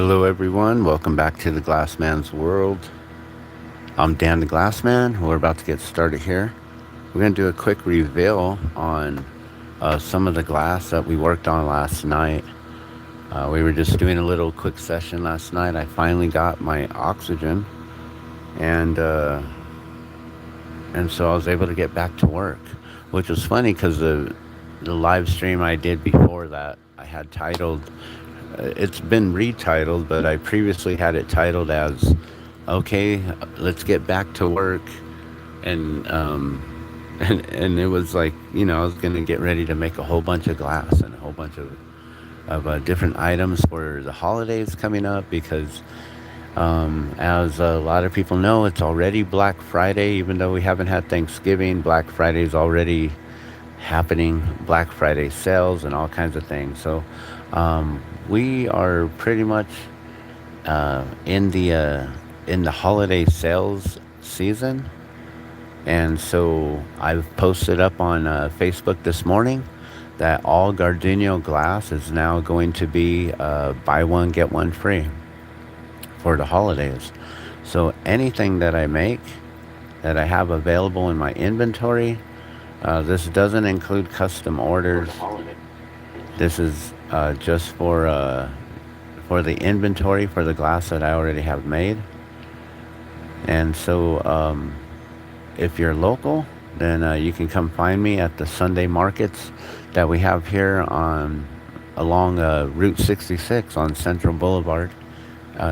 Hello, everyone. Welcome back to the Glassman's World. I'm Dan the Glassman. We're about to get started here. We're going to do a quick reveal on some of the glass that we worked on last night. We were just doing a little quick session last night. I finally got my oxygen, and uh, and so I was able to get back to work, which was funny because the live stream I did before that I had titled. It's been retitled, but I previously had it titled as "Okay, let's get back to work," and and it was like, I was gonna get ready to make a whole bunch of glass and a whole bunch of different items for the holidays coming up because as a lot of people know, it's already Black Friday. Even though we haven't had Thanksgiving, Black Friday is already happening. Black Friday sales and all kinds of things. So we are pretty much in the holiday sales season, and so I've posted up on Facebook this morning that all Gardenia glass is now going to be buy one get one free for the holidays. So anything that I make that I have available in my inventory, this doesn't include custom orders. This is just for the inventory for the glass that I already have made. And so if you're local, then you can come find me at the Sunday markets that we have here on along Route 66 on Central Boulevard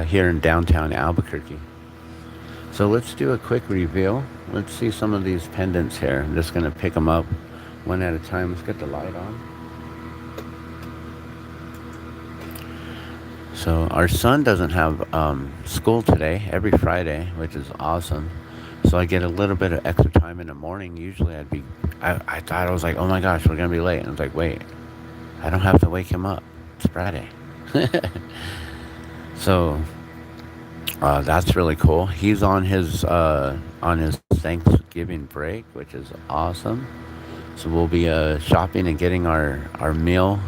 here in downtown Albuquerque. So let's do a quick reveal. Let's see some of these pendants here. I'm just going to pick them up one at a time. Let's get the light on. So our son doesn't have school today, every Friday, which is awesome. So I get a little bit of extra time in the morning. Usually I thought I was like, oh my gosh, we're going to be late. And I was like, wait, I don't have to wake him up. It's Friday. So that's really cool. He's on his Thanksgiving break, which is awesome. So we'll be shopping and getting our meal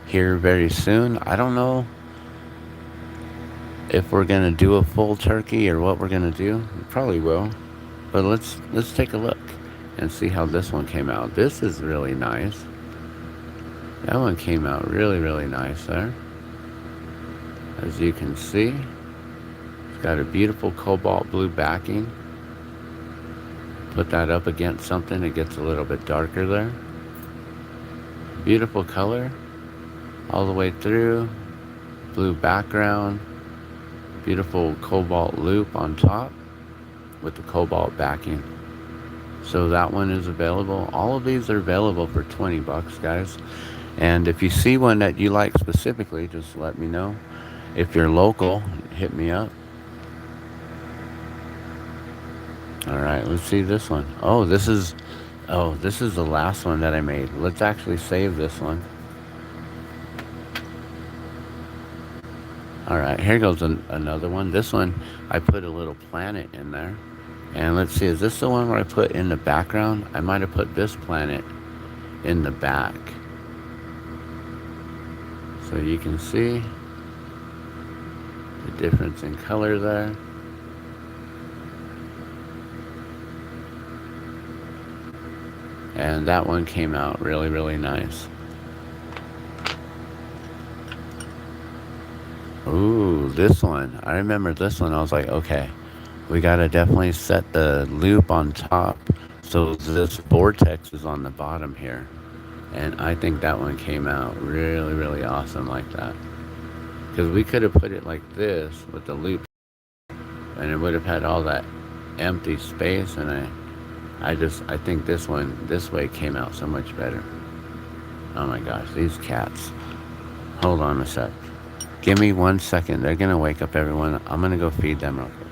here very soon. I don't know if we're gonna do a full turkey or what we're gonna do. We probably will, but let's take a look and see how this one came out. This is really nice. That one came out really nice there. As you can see, it's got a beautiful cobalt blue backing. Put that up against something, it gets a little bit darker there. Beautiful color all the way through. Blue background. Beautiful cobalt loop on top with the cobalt backing. So that one is available. All of these are available for 20 bucks, guys. And if you see one that you like specifically, just let me know. If you're local, hit me up. All right, let's see this one. This is the last one that I made. Let's actually save this one. All right, here goes another one. This one, I put a little planet in there. And let's see, is this the one where I put in the background? I might have put this planet in the back. So you can see the difference in color there. And that one came out really nice. Ooh, this one. I remember this one. I was like, okay, we got to definitely set the loop on top. So this vortex is on the bottom here. And I think that one came out really awesome like that. Because we could have put it like this with the loop. And it would have had all that empty space. And I think this one, this way came out so much better. Oh my gosh, these cats. Hold on a sec. Give me 1 second. They're going to wake up everyone. I'm going to go feed them real quick.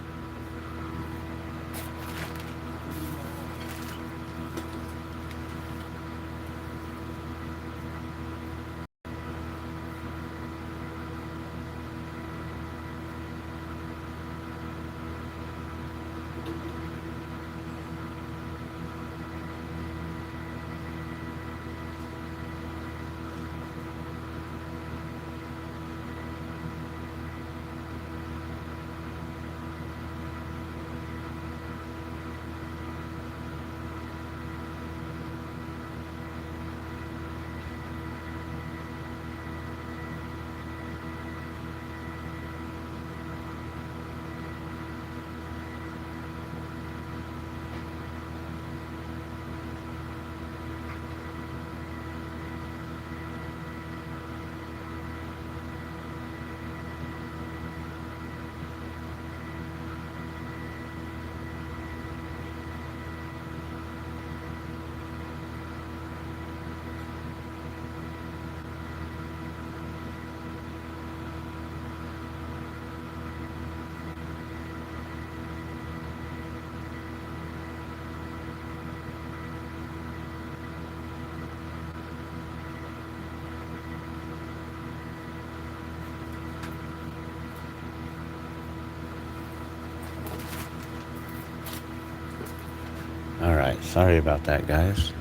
Alright, sorry about that, guys.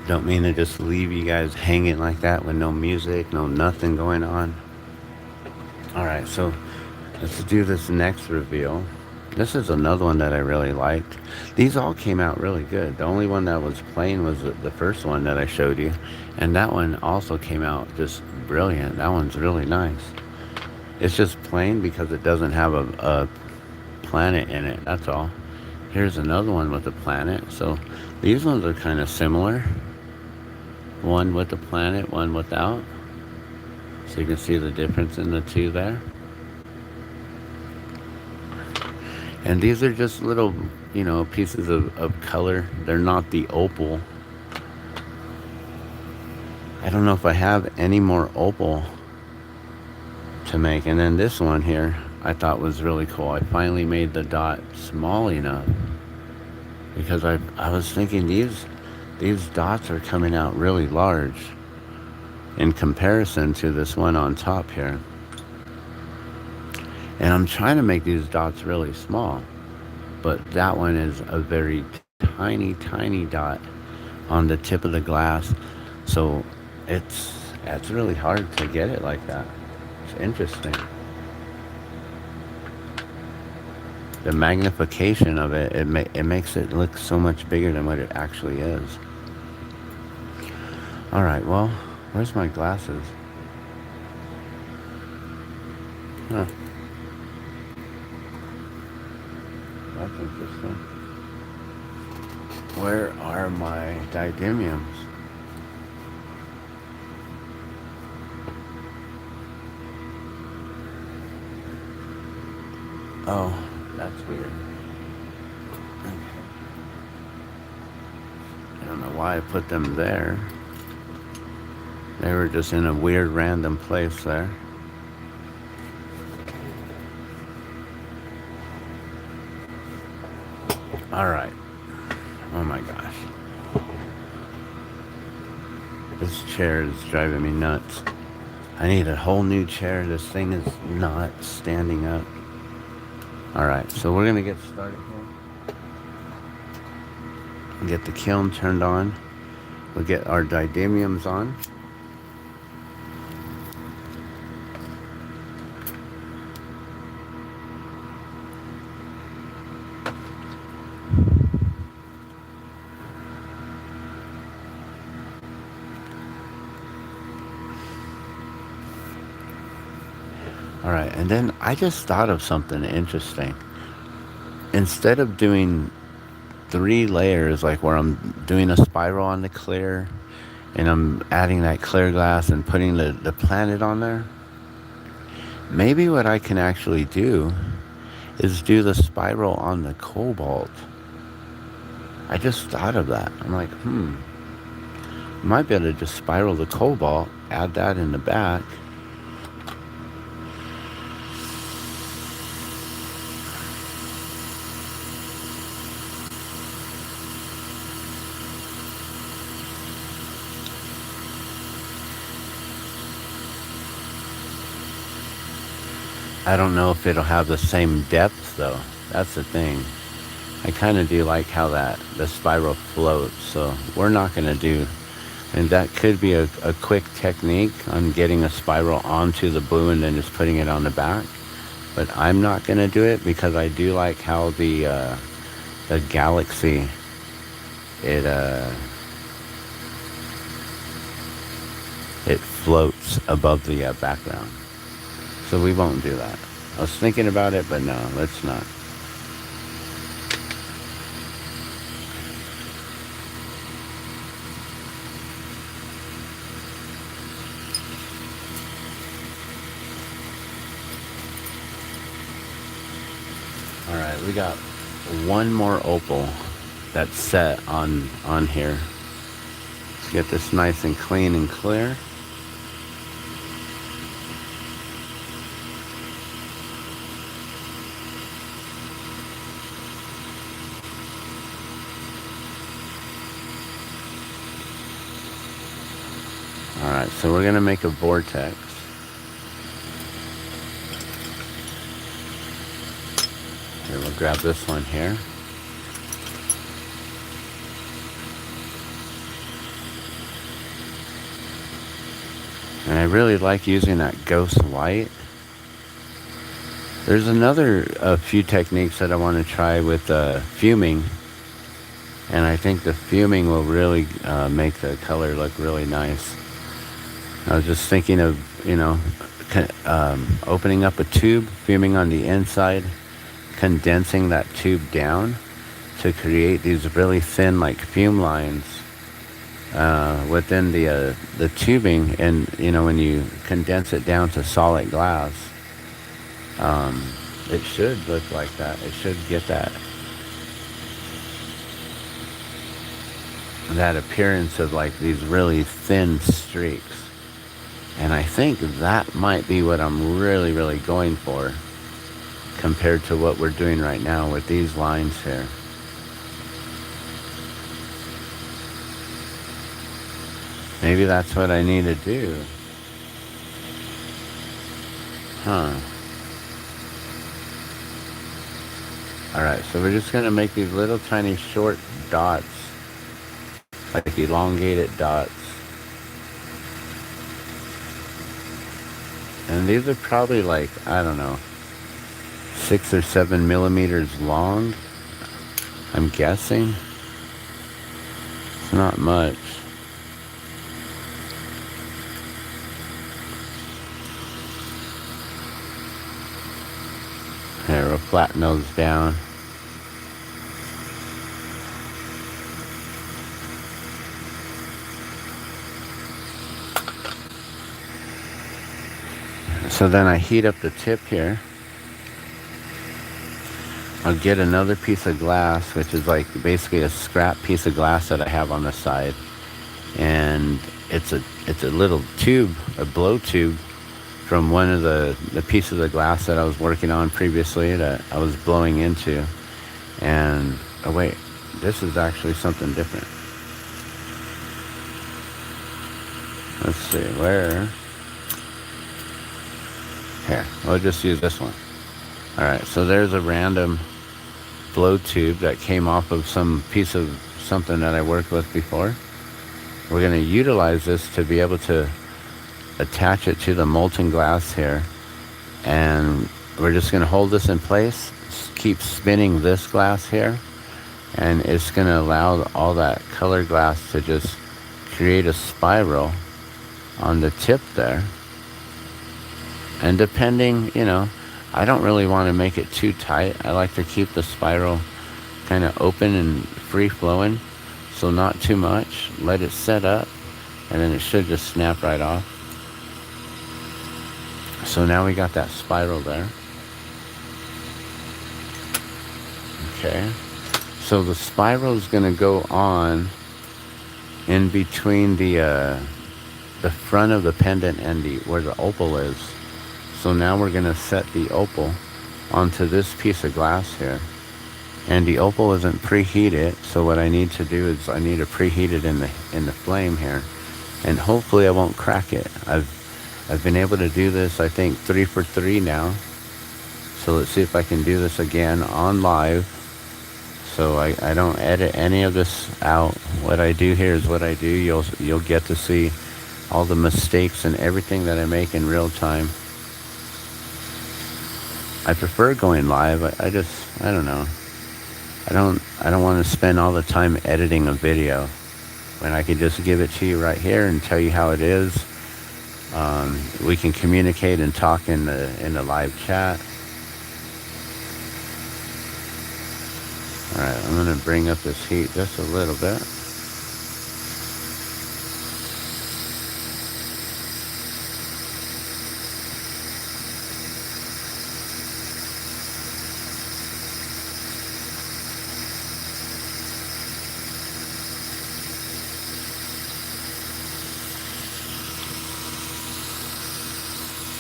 Don't mean to just leave you guys hanging like that with no music, no nothing going on. Alright, so let's do this next reveal. This is another one that I really liked. These all came out really good. The only one that was plain was the first one that I showed you. And that one also came out just brilliant. That one's really nice. It's just plain because it doesn't have a planet in it, that's all. Here's another one with a planet. So these ones are kind of similar. One with a planet, one without. So you can see the difference in the two there. And these are just little, pieces of color. They're not the opal. I don't know if I have any more opal to make. And then this one here, I thought was really cool. I finally made the dot small enough. Because I was thinking these dots are coming out really large in comparison to this one on top here. And I'm trying to make these dots really small, but that one is a very tiny, tiny dot on the tip of the glass. So it's really hard to get it like that. It's interesting. The magnification of it, it makes it look so much bigger than what it actually is. All right, well, where's my glasses? Huh. That's interesting. Where are my didymiums? Oh, that's weird. Okay. I don't know why I put them there. They were just in a weird random place there. All right. Oh my gosh. This chair is driving me nuts. I need a whole new chair. This thing is not standing up. All right, so we're gonna get started here. Get the kiln turned on. We'll get our didymiums on. All right, and then I just thought of something interesting. Instead of doing 3 layers, like where I'm doing a spiral on the clear, and I'm adding that clear glass and putting the planet on there, maybe what I can actually do is do the spiral on the cobalt. I just thought of that. I'm like, I might be able to just spiral the cobalt, add that in the back. I don't know if it'll have the same depth though. That's the thing. I kind of do like how the spiral floats, so we're not going to do, and that could be a quick technique on getting a spiral onto the blue and then just putting it on the back. But I'm not going to do it because I do like how the galaxy, it floats above the background. So we won't do that. I was thinking about it, but no, let's not. All right, we got one more opal that's set on here. Let's get this nice and clean and clear. Alright, so we're going to make a vortex. Here, we'll grab this one here. And I really like using that ghost white. There's a few techniques that I want to try with fuming. And I think the fuming will really make the color look really nice. I was just thinking of, opening up a tube, fuming on the inside, condensing that tube down to create these really thin, like fume lines within the tubing. And when you condense it down to solid glass, it should look like that. It should get that appearance of like these really thin streaks. And I think that might be what I'm really, really going for compared to what we're doing right now with these lines here. Maybe that's what I need to do. Huh. Alright, so we're just going to make these little tiny short dots, like elongated dots. And these are probably like, I don't know, 6 or 7 millimeters long, I'm guessing. It's not much. Here, we'll flatten those down. So then I heat up the tip here. I'll get another piece of glass, which is like basically a scrap piece of glass that I have on the side. And it's a little tube, a blow tube from one of the pieces of glass that I was working on previously that I was blowing into. And, oh wait, this is actually something different. Let's see, where? Here, we'll just use this one. Alright, so there's a random blow tube that came off of some piece of something that I worked with before. We're going to utilize this to be able to attach it to the molten glass here. And we're just going to hold this in place, keep spinning this glass here, and it's going to allow all that colored glass to just create a spiral on the tip there. And depending, I don't really want to make it too tight. I like to keep the spiral kind of open and free flowing, so not too much. Let it set up, and then it should just snap right off. So now we got that spiral there. Okay. So the spiral is going to go on in between the front of the pendant and where the opal is. So now we're going to set the opal onto this piece of glass here. And the opal isn't preheated, so what I need to do is I need to preheat it in the flame here. And hopefully I won't crack it. I've been able to do this, I think, 3 for 3 now. So let's see if I can do this again on live. So I don't edit any of this out. What I do here is what I do. You'll get to see all the mistakes and everything that I make in real time. I prefer going live. I don't know. I don't want to spend all the time editing a video when I can just give it to you right here and tell you how it is. We can communicate and talk in the live chat. All right, I'm going to bring up this heat just a little bit.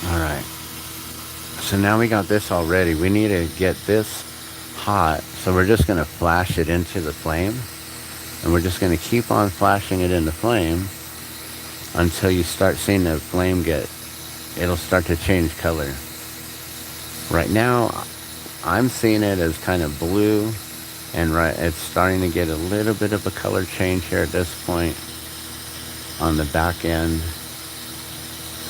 Alright, so now we got this all ready. We need to get this hot, so we're just going to flash it into the flame, and we're just going to keep on flashing it in the flame until you start seeing the flame it'll start to change color. Right now I'm seeing it as kind of blue, and it's starting to get a little bit of a color change here at this point on the back end.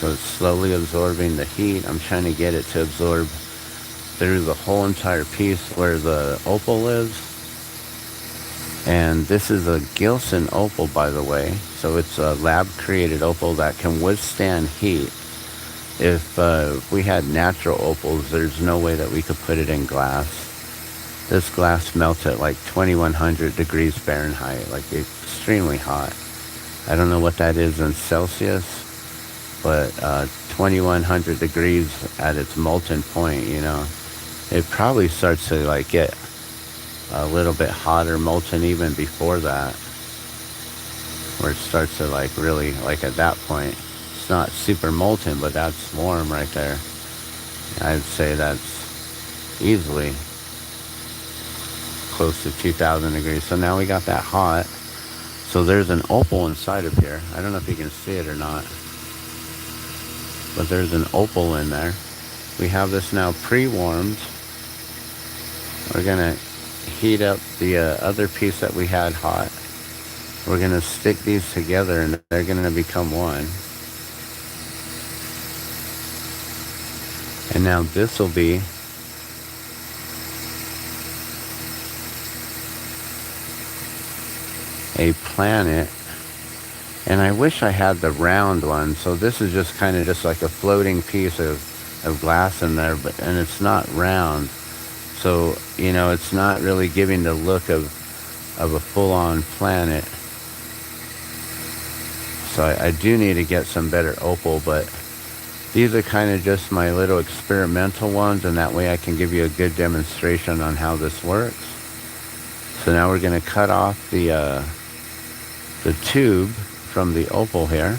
So it's slowly absorbing the heat. I'm trying to get it to absorb through the whole entire piece where the opal is. And this is a Gilson opal, by the way. So it's a lab-created opal that can withstand heat. If we had natural opals, there's no way that we could put it in glass. This glass melts at like 2100 degrees Fahrenheit, like extremely hot. I don't know what that is in Celsius, but 2100 degrees at its molten point, you know. It probably starts to like get a little bit hotter molten even before that, where it starts to like really, like at that point, it's not super molten, but that's warm right there. I'd say that's easily close to 2000 degrees. So now we got that hot. So there's an opal inside of here. I don't know if you can see it or not, but there's an opal in there. We have this now pre-warmed. We're gonna heat up the other piece that we had hot. We're gonna stick these together and they're gonna become one. And now this will be a planet. And I wish I had the round one. So this is just kind of just like a floating piece of glass in there, and it's not round. So, you know, it's not really giving the look of a full-on planet. So I do need to get some better opal, but these are kind of just my little experimental ones, and that way I can give you a good demonstration on how this works. So now we're going to cut off the tube from the opal here.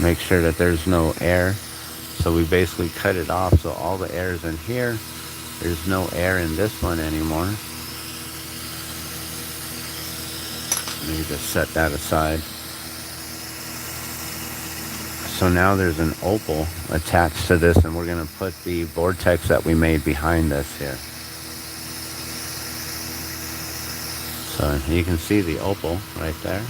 Make sure that there's no air. So we basically cut it off so all the air is in here. There's no air in this one anymore. Let me just set that aside. So now there's an opal attached to this, and we're going to put the vortex that we made behind this here. So you can see the opal right there.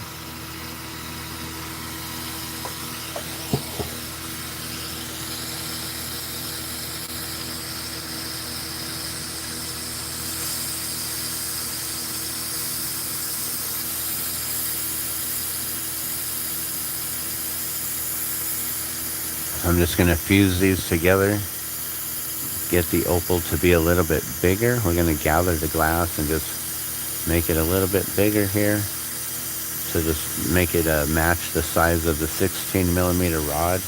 I'm just going to fuse these together, get the opal to be a little bit bigger. We're going to gather the glass and just make it a little bit bigger here to just make it match the size of the 16 millimeter rod.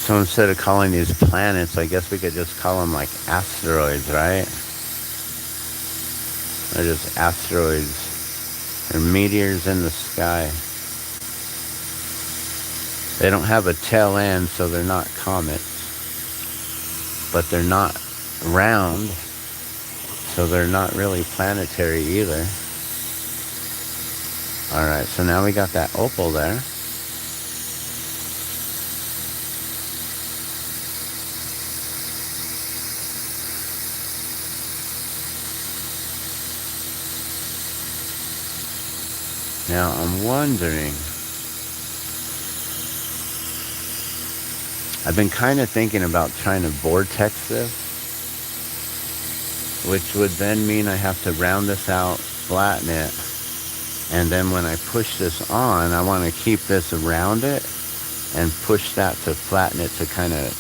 So instead of calling these planets, I guess we could just call them like asteroids, right? They're just asteroids. They're meteors in the sky. They don't have a tail end, so they're not comets. But they're not round, so they're not really planetary either. Alright, so now we got that opal there. Now I'm wondering, I've been kind of thinking about trying to vortex this, which would then mean I have to round this out, flatten it, and then when I push this on, I want to keep this around it and push that to flatten it to kind of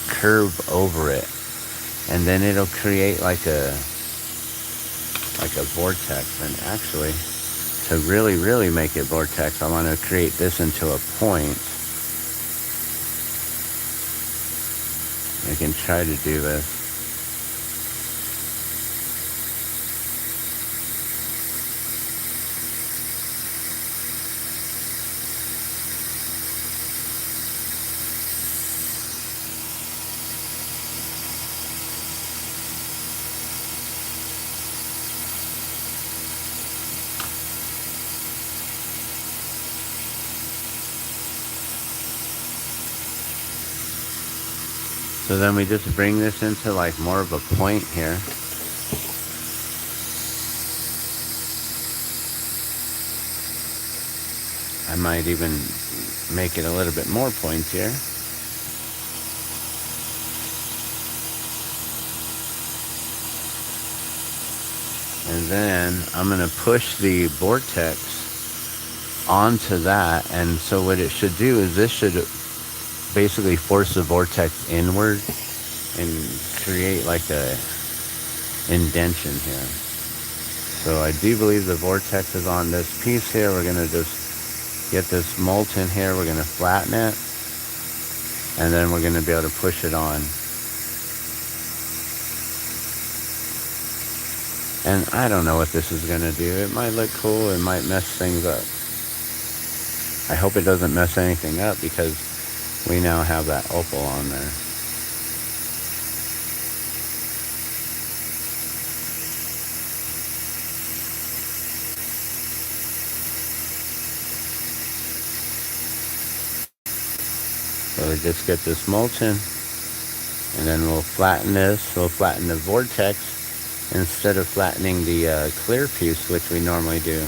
curve over it, and then it'll create like a vortex. And actually, to really make it vortex, I want to create this into a point. I can try to do this. So then we just bring this into like more of a point here. I might even make it a little bit more pointier. And then I'm going to push the vortex onto that. And so what it should do is this should basically force the vortex inward and create like a indentation here. So I do believe the vortex is on this piece here. We're going to just get this molten here. We're going to flatten it. And then we're going to be able to push it on. And I don't know what this is going to do. It might look cool. It might mess things up. I hope it doesn't mess anything up because we now have that opal on there. So we just get this molten, and then we'll flatten this. We'll flatten the vortex instead of flattening the clear piece, which we normally do.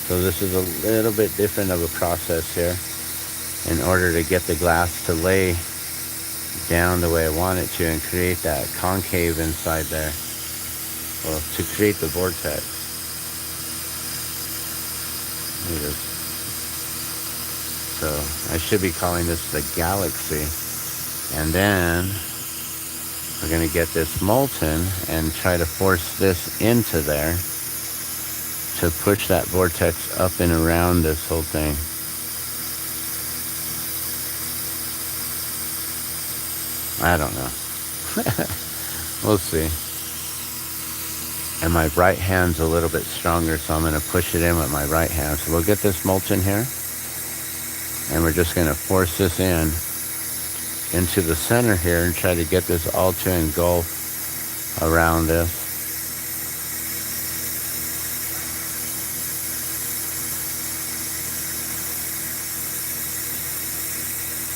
So this is a little bit different of a process here in order to get the glass to lay down the way I want it to and create that concave inside there. Well, to create the vortex. So I should be calling this the galaxy. And then we're going to get this molten and try to force this into there to push that vortex up and around this whole thing. I don't know. We'll see. And my right hand's a little bit stronger, so I'm going to push it in with my right hand. So we'll get this molten here, and we're just going to force this into the center here and try to get this all to engulf around this.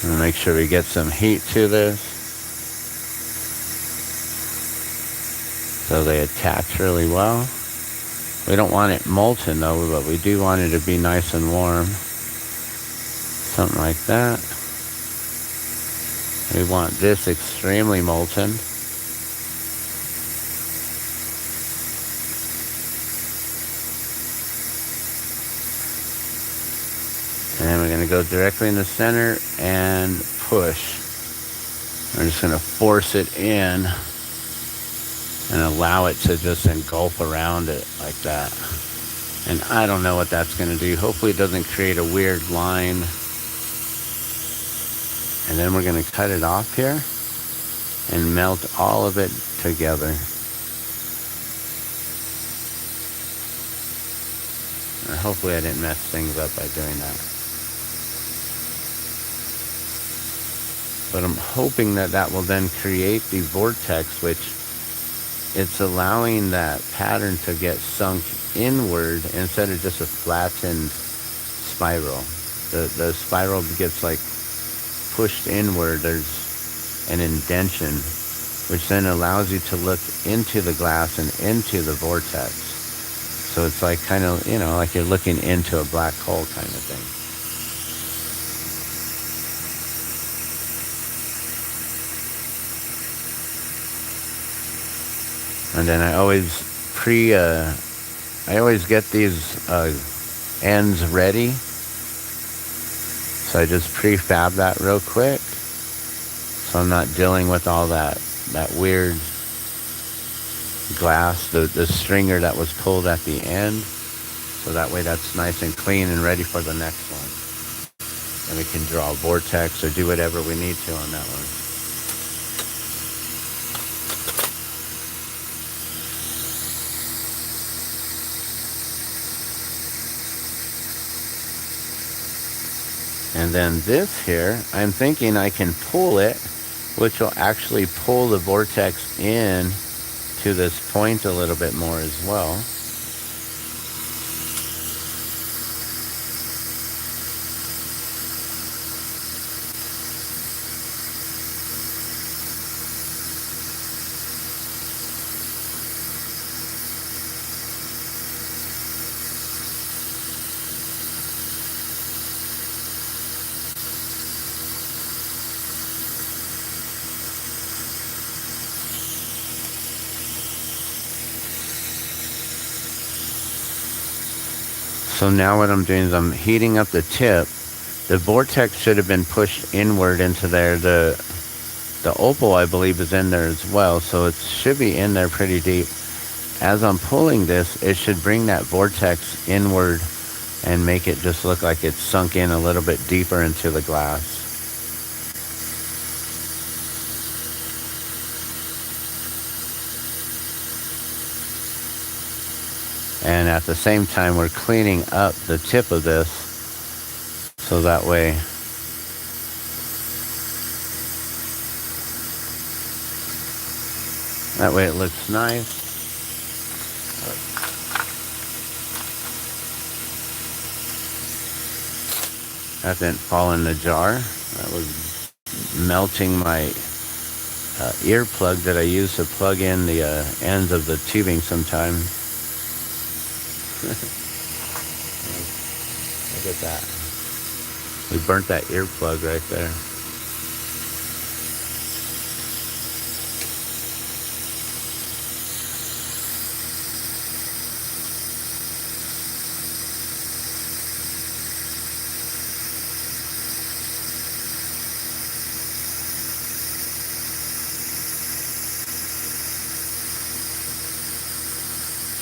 And make sure we get some heat to this so they attach really well. We don't want it molten though, but we do want it to be nice and warm. Something like that. We want this extremely molten. And then we're going to go directly in the center and push. We're just going to force it in and allow it to just engulf around it like that. And I don't know what that's going to do. Hopefully it doesn't create a weird line. And then we're going to cut it off here and melt all of it together. And hopefully I didn't mess things up by doing that. But I'm hoping that that will then create the vortex, which it's allowing that pattern to get sunk inward instead of just a flattened spiral. The spiral gets like pushed inward. There's an indentation, which then allows you to look into the glass and into the vortex. So it's like kind of, like you're looking into a black hole kind of thing. And then I always get these ends ready. So I just prefab that real quick. So I'm not dealing with all that weird glass, the stringer that was pulled at the end. So that way that's nice and clean and ready for the next one. And we can draw a vortex or do whatever we need to on that one. And then this here, I'm thinking I can pull it, which will actually pull the vortex in to this point a little bit more as well. So now what I'm doing is I'm heating up the tip. The vortex should have been pushed inward into there. The opal, I believe, is in there as well, so it should be in there pretty deep. As I'm pulling this, it should bring that vortex inward and make it just look like it's sunk in a little bit deeper into the glass. And at the same time, we're cleaning up the tip of this, so that way it looks nice. That didn't fall in the jar. That was melting my earplug that I use to plug in the ends of the tubing sometimes. Look at that. We burnt that earplug right there.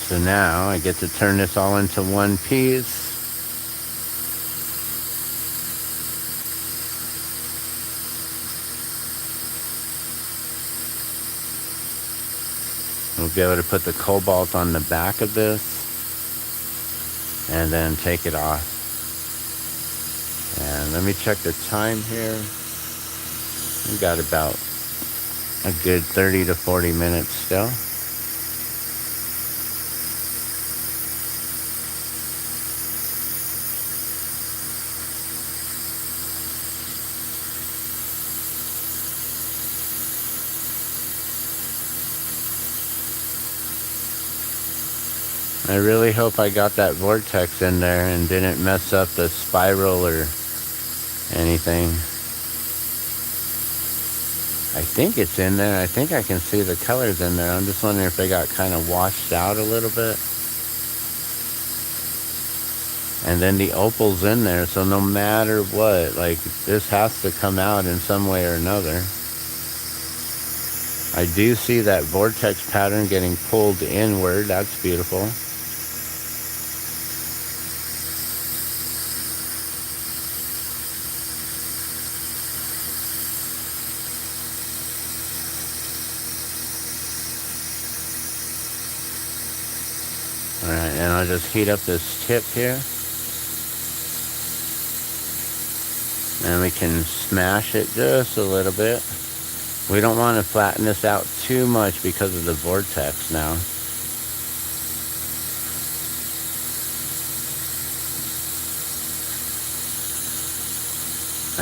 So now I get to turn this all into one piece. We'll be able to put the cobalt on the back of this and then take it off. And let me check the time here. We've got about a good 30 to 40 minutes still. I really hope I got that vortex in there and didn't mess up the spiral or anything. I think it's in there. I think I can see the colors in there. I'm just wondering if they got kind of washed out a little bit. And then the opal's in there, so no matter what, like, this has to come out in some way or another. I do see that vortex pattern getting pulled inward. That's beautiful. Alright, and I'll just heat up this tip here. And we can smash it just a little bit. We don't want to flatten this out too much because of the vortex now.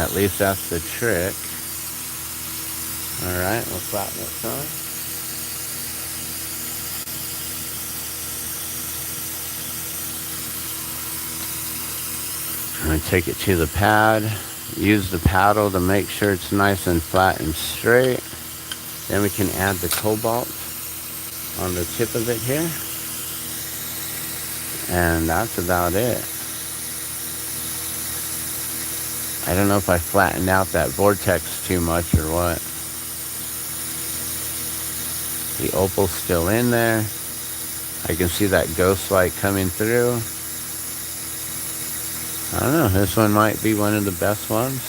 At least that's the trick. Alright, we'll flatten it some. I'm going to take it to the pad. Use the paddle to make sure it's nice and flat and straight. Then we can add the cobalt on the tip of it here. And that's about it. I don't know if I flattened out that vortex too much or what. The opal's still in there. I can see that ghost light coming through. I don't know, this one might be one of the best ones,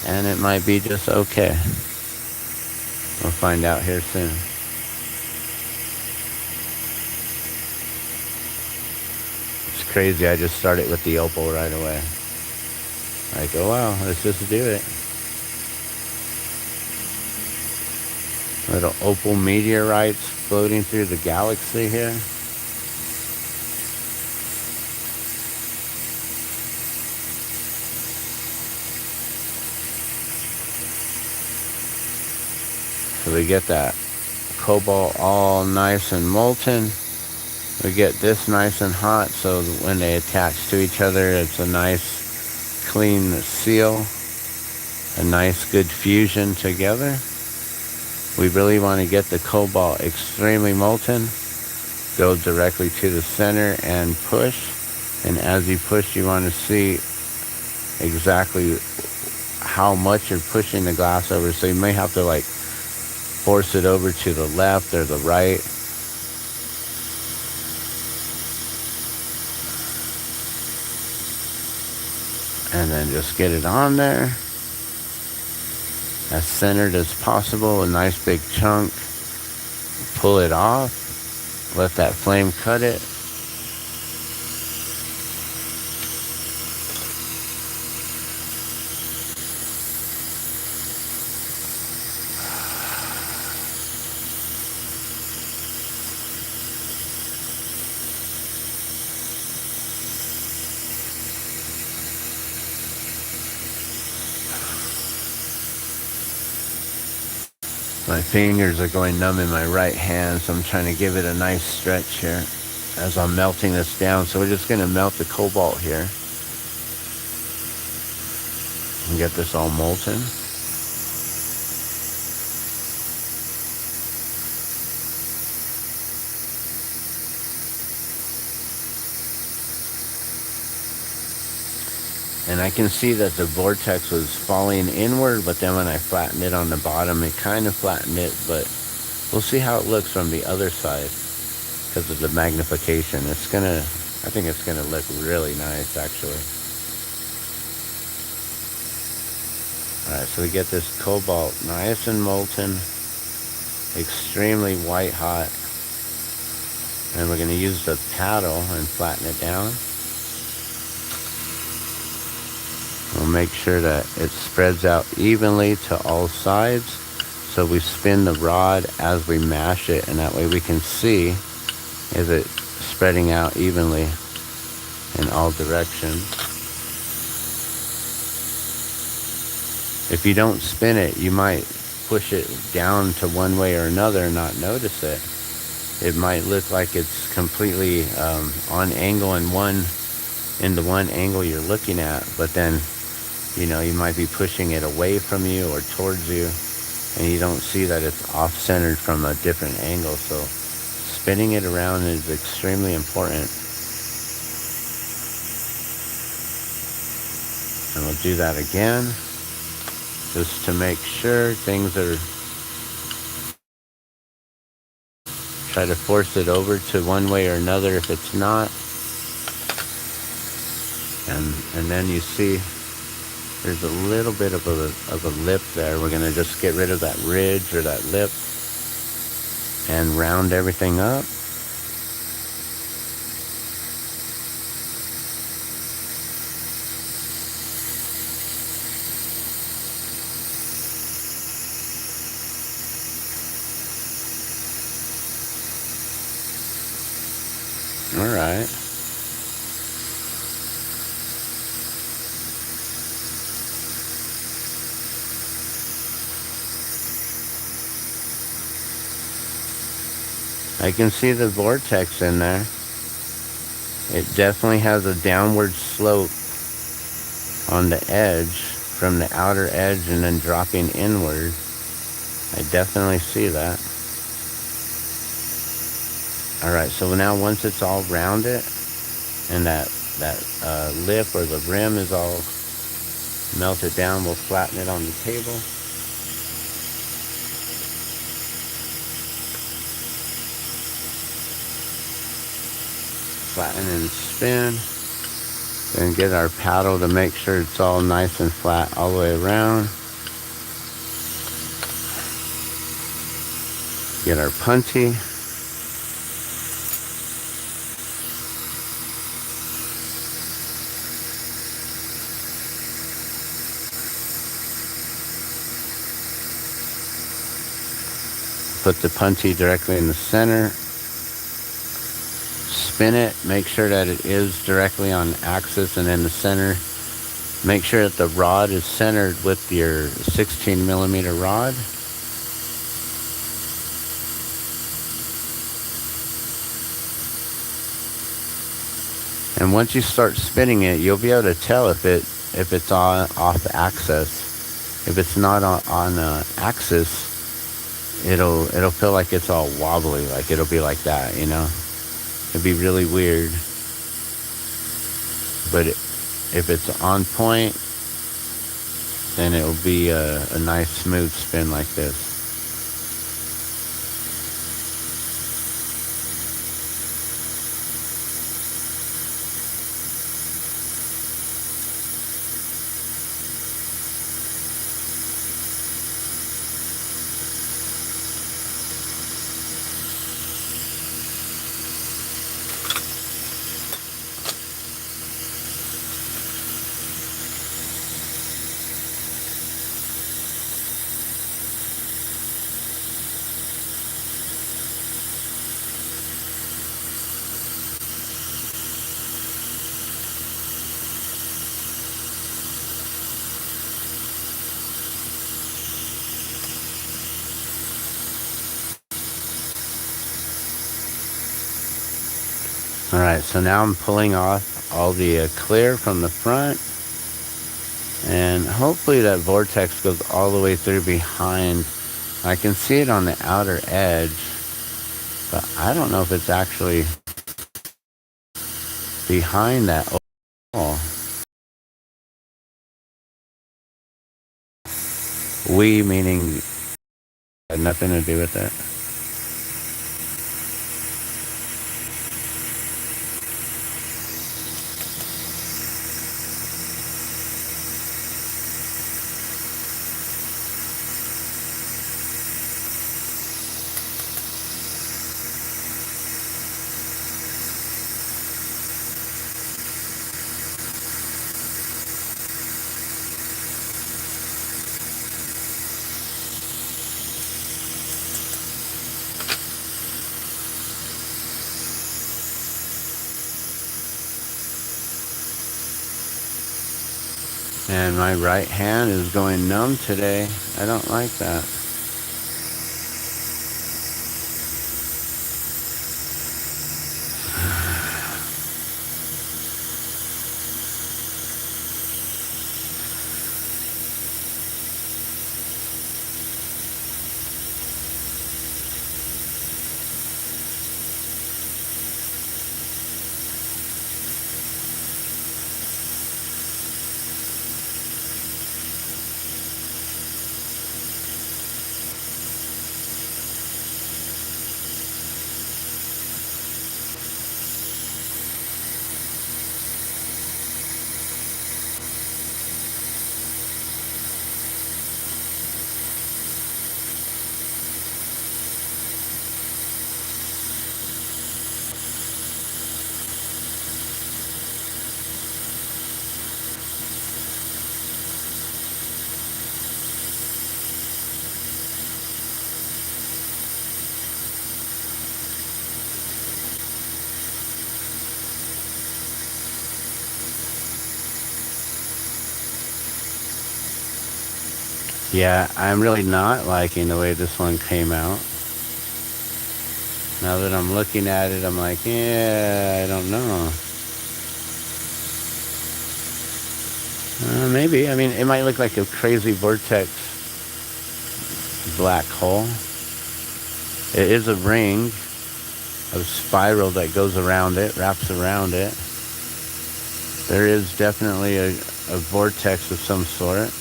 and it might be just okay. We'll find out here soon. It's crazy, I just started with the opal right away. Like, oh wow, let's just do it. Little opal meteorites floating through the galaxy here. So we get that cobalt all nice and molten. We get this nice and hot, so when they attach to each other, it's a nice, clean seal. A nice, good fusion together. We really want to get the cobalt extremely molten. Go directly to the center and push. And as you push, you want to see exactly how much you're pushing the glass over. So you may have to like force it over to the left or the right. And then just get it on there as centered as possible. A nice big chunk. Pull it off. Let that flame cut it. My fingers are going numb in my right hand, so I'm trying to give it a nice stretch here as I'm melting this down. So we're just going to melt the cobalt here and get this all molten. And I can see that the vortex was falling inward, but then when I flattened it on the bottom, it kind of flattened it, but we'll see how it looks from the other side because of the magnification. I think it's gonna look really nice, actually. Alright, so we get this cobalt nice and molten, extremely white hot. And we're gonna use the paddle and flatten it down. We'll make sure that it spreads out evenly to all sides. So we spin the rod as we mash it, and that way we can see is it spreading out evenly in all directions. If you don't spin it, you might push it down to one way or another and not notice it. It might look like it's completely on angle in the one angle you're looking at, but then you might be pushing it away from you or towards you, and you don't see that it's off-centered from a different angle. So spinning it around is extremely important. And we'll do that again, just to make sure things are... Try to force it over to one way or another if it's not. And then you see there's a little bit of a lip there. We're going to just get rid of that ridge or that lip and round everything up. All right. I can see the vortex in there. It definitely has a downward slope on the edge from the outer edge and then dropping inward. I definitely see that. Alright, so now once it's all rounded and that lip or the rim is all melted down, we'll flatten it on the table. Flatten and spin. Then get our paddle to make sure it's all nice and flat all the way around. Get our puntee. Put the puntee directly in the center. Spin it, make sure that it is directly on axis and in the center. Make sure that the rod is centered with your 16 millimeter rod. And once you start spinning it, you'll be able to tell if it's on off axis. If it's not on axis, it'll feel like it's all wobbly, like it'll be like that, It'd be really weird. But if it's on point, then it will be a nice smooth spin like this. Alright, so now I'm pulling off all the clear from the front, and hopefully that vortex goes all the way through behind. I can see it on the outer edge, but I don't know if it's actually behind that oval. We meaning had nothing to do with it. And my right hand is going numb today. I don't like that. Yeah, I'm really not liking the way this one came out. Now that I'm looking at it, I'm like, yeah, I don't know. Maybe. I mean, it might look like a crazy vortex black hole. It is a ring of spiral that goes around it, wraps around it. There is definitely a vortex of some sort.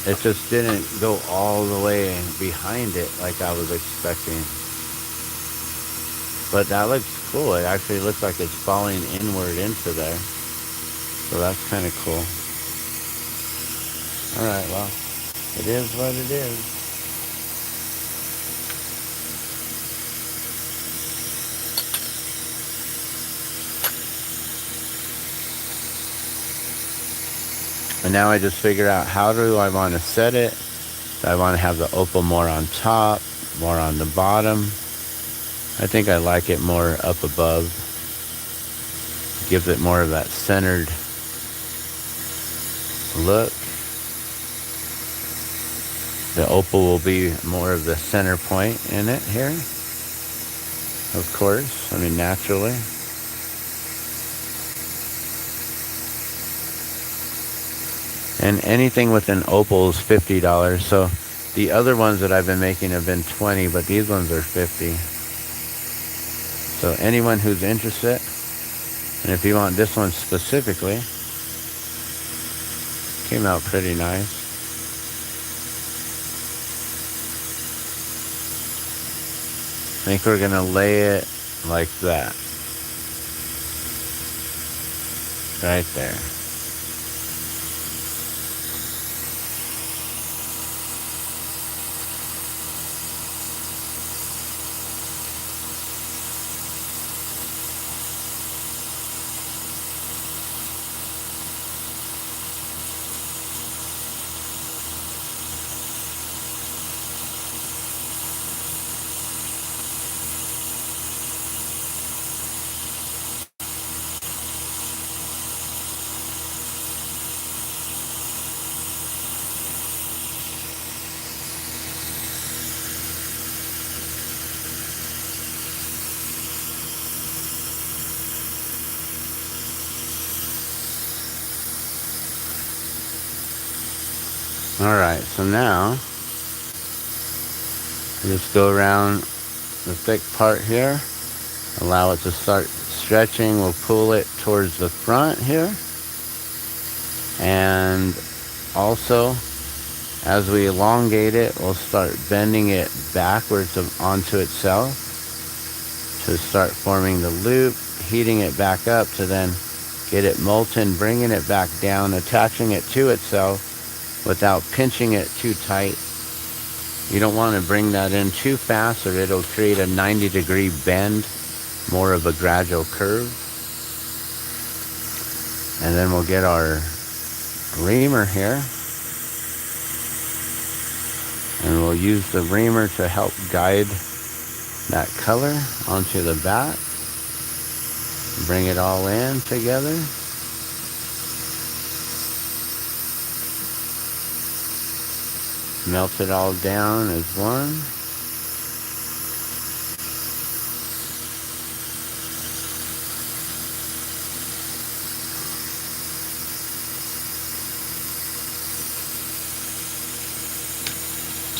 It just didn't go all the way behind it like I was expecting. But that looks cool. It actually looks like it's falling inward into there. So that's kind of cool. Alright, well, it is what it is. And now I just figure out, how do I want to set it? Do I want to have the opal more on top, more on the bottom? I think I like it more up above. Gives it more of that centered look. The opal will be more of the center point in it here. Of course, I mean, naturally. And anything with an opal is $50. So the other ones that I've been making have been $20, but these ones are $50. So anyone who's interested, And if you want this one specifically, came out pretty nice. I think we're gonna lay it like that. Right there. Alright, so now just go around the thick part here, allow it to start stretching. We'll pull it towards the front here, and also as we elongate it, we'll start bending it backwards onto itself to start forming the loop, heating it back up to then get it molten, bringing it back down, attaching it to itself without pinching it too tight. You don't want to bring that in too fast or it'll create a 90-degree bend, more of a gradual curve. And then we'll get our reamer here, and we'll use the reamer to help guide that color onto the back. Bring it all in together. Melt it all down as one.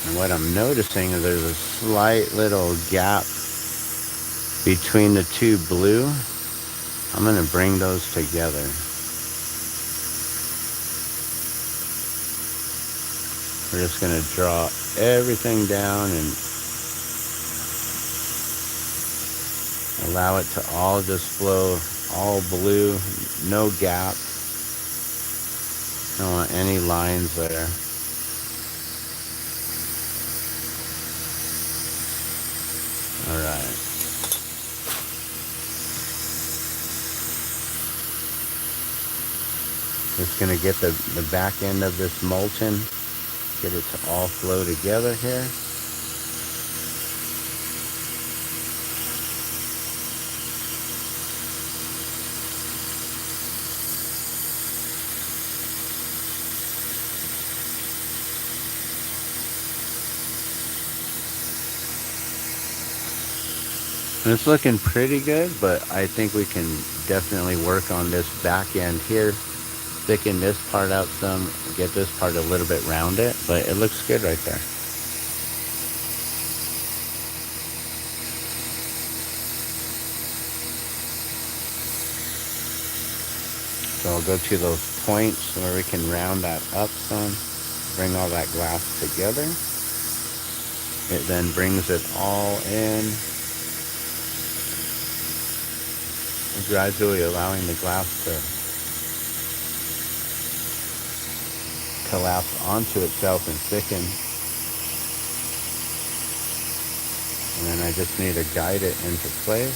And what I'm noticing is there's a slight little gap between the two blue. I'm going to bring those together. We're just going to draw everything down and allow it to all just flow, all blue, no gap. Don't want any lines there. Alright. Just going to get the back end of this molten. Get it to all flow together here. And it's looking pretty good, but I think we can definitely work on this back end here. Thicken this part out some, get this part a little bit rounded, but it looks good right there. So I'll go to those points where we can round that up some, bring all that glass together. It then brings it all in, gradually allowing the glass to collapse onto itself and thicken. And then I just need to guide it into place,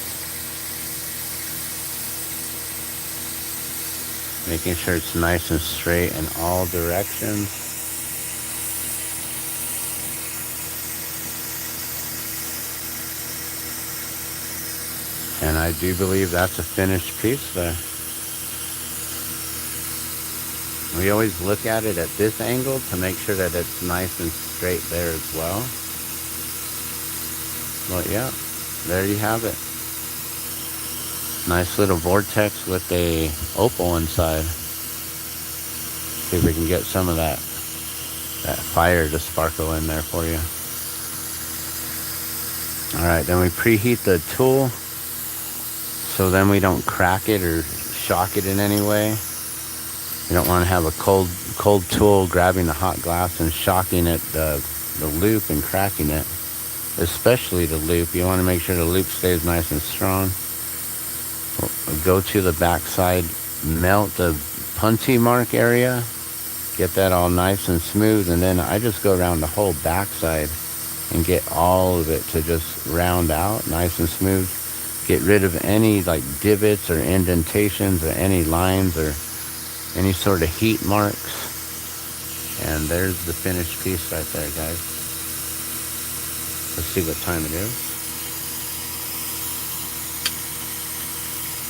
making sure it's nice and straight in all directions. And I do believe that's a finished piece there. We always look at it at this angle to make sure that it's nice and straight there as well. But yeah, there you have it. Nice little vortex with a opal inside. See if we can get some of that fire to sparkle in there for you. Alright, then we preheat the tool so then we don't crack it or shock it in any way. You don't want to have a cold tool grabbing the hot glass and shocking it, the loop, and cracking it. Especially the loop. You want to make sure the loop stays nice and strong. Go to the backside, melt the punchy mark area, get that all nice and smooth, and then I just go around the whole backside and get all of it to just round out nice and smooth. Get rid of any like divots or indentations or any lines or any sort of heat marks. And there's the finished piece right there, guys. Let's see what time it is.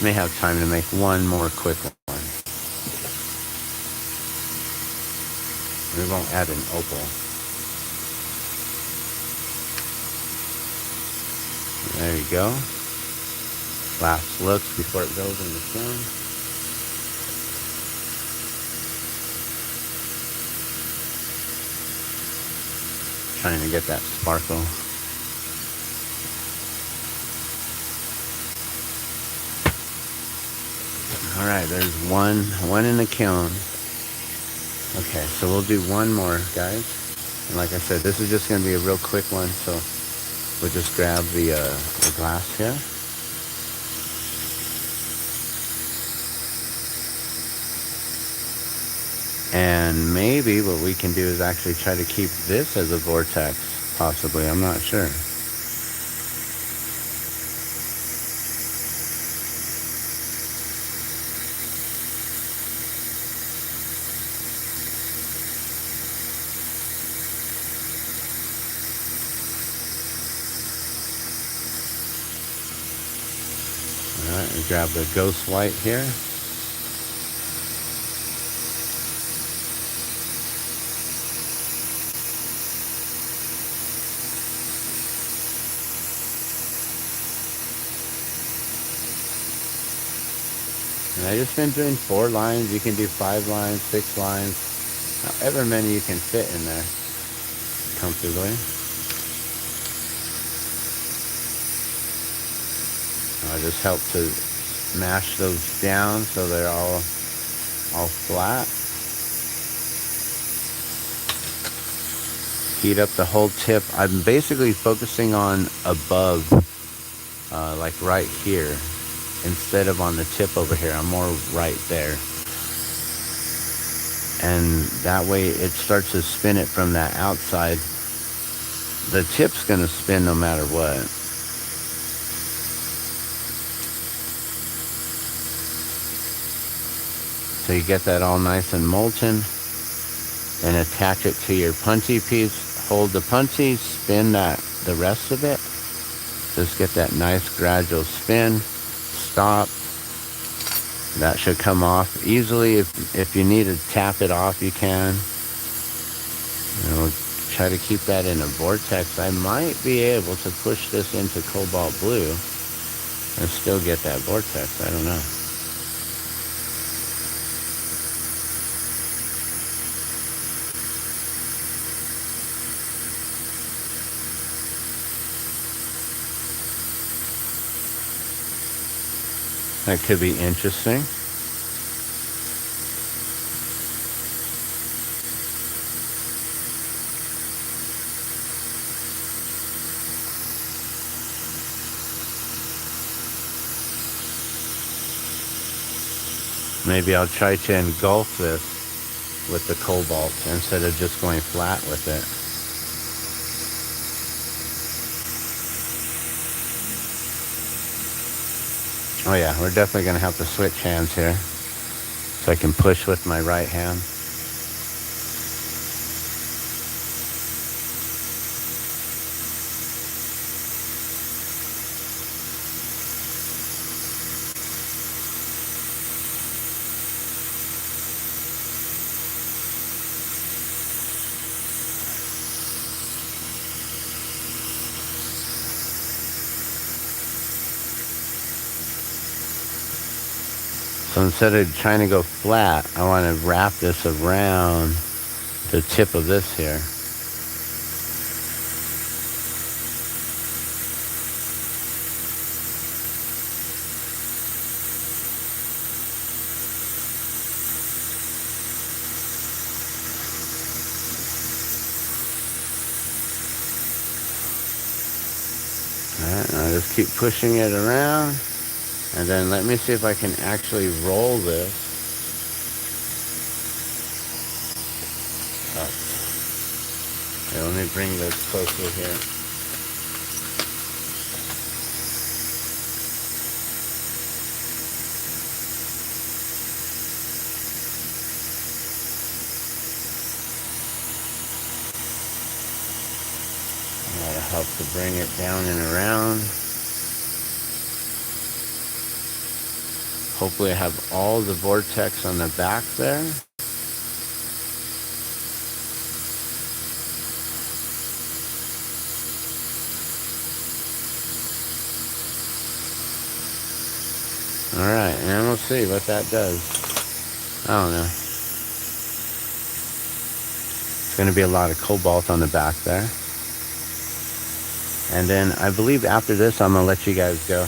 May have time to make one more quick one. We won't add an opal. There you go. Last looks before it goes in the kiln. Trying to get that sparkle. All right, there's one in the kiln. Okay, so we'll do one more, guys. And like I said, this is just going to be a real quick one, so we'll just grab the glass here. And maybe what we can do is actually try to keep this as a vortex, possibly. I'm not sure. All right, we grab the ghost white here. And I just been doing 4 lines. You can do 5 lines, 6 lines, however many you can fit in there comfortably. I just help to mash those down so they're all flat. Heat up the whole tip. I'm basically focusing on above, like right here. Instead of on the tip over here, I'm more right there. And that way it starts to spin it from that outside. The tip's going to spin no matter what. So you get that all nice and molten. And attach it to your punchy piece. Hold the punchy, spin the rest of it. Just get that nice gradual spin. Stop. That should come off easily. If you need to tap it off, you can. Try to keep that in a vortex. I might be able to push this into cobalt blue and still get that vortex. I don't know. That could be interesting. Maybe I'll try to engulf this with the cobalt instead of just going flat with it. Oh yeah, we're definitely going to have to switch hands here. So I can push with my right hand. So instead of trying to go flat, I want to wrap this around the tip of this here. just keep pushing it around. And then let me see if I can actually roll this up. Okay, let me bring this closer here. That'll help to bring it down and around. Hopefully I have all the vortex on the back there. Alright, and we'll see what that does. I don't know. It's going to be a lot of cobalt on the back there. And then I believe after this I'm going to let you guys go.